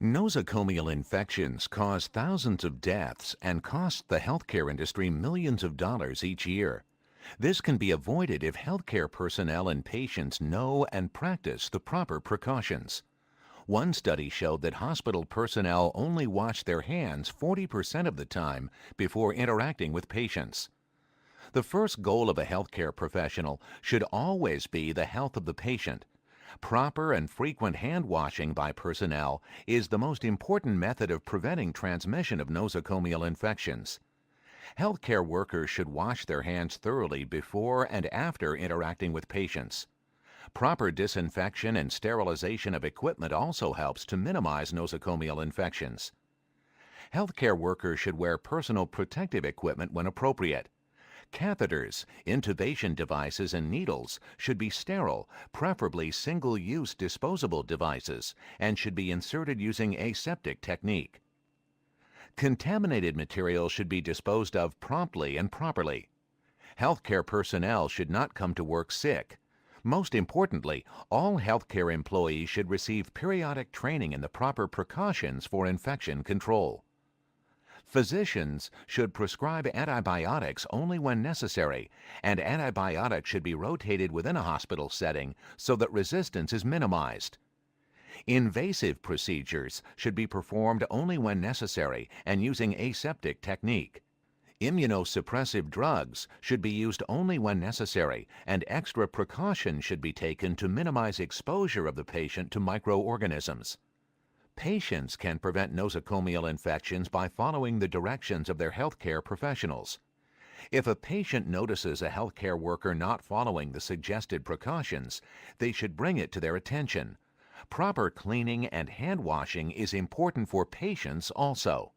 Nosocomial infections cause thousands of deaths and cost the healthcare industry millions of dollars each year. This can be avoided if healthcare personnel and patients know and practice the proper precautions. One study showed that hospital personnel only wash their hands 40% of the time before interacting with patients. The first goal of a healthcare professional should always be the health of the patient. Proper and frequent hand washing by personnel is the most important method of preventing transmission of nosocomial infections. Healthcare workers should wash their hands thoroughly before and after interacting with patients. Proper disinfection and sterilization of equipment also helps to minimize nosocomial infections. Healthcare workers should wear personal protective equipment when appropriate. Catheters, intubation devices, and needles should be sterile, preferably single-use disposable devices, and should be inserted using aseptic technique. Contaminated material should be disposed of promptly and properly. Healthcare personnel should not come to work sick. Most importantly, all healthcare employees should receive periodic training in the proper precautions for infection control. Physicians should prescribe antibiotics only when necessary, and antibiotics should be rotated within a hospital setting so that resistance is minimized. Invasive procedures should be performed only when necessary and using aseptic technique. Immunosuppressive drugs should be used only when necessary, and extra precautions should be taken to minimize exposure of the patient to microorganisms. Patients can prevent nosocomial infections by following the directions of their healthcare professionals. If a patient notices a healthcare worker not following the suggested precautions, they should bring it to their attention. Proper cleaning and hand washing is important for patients also.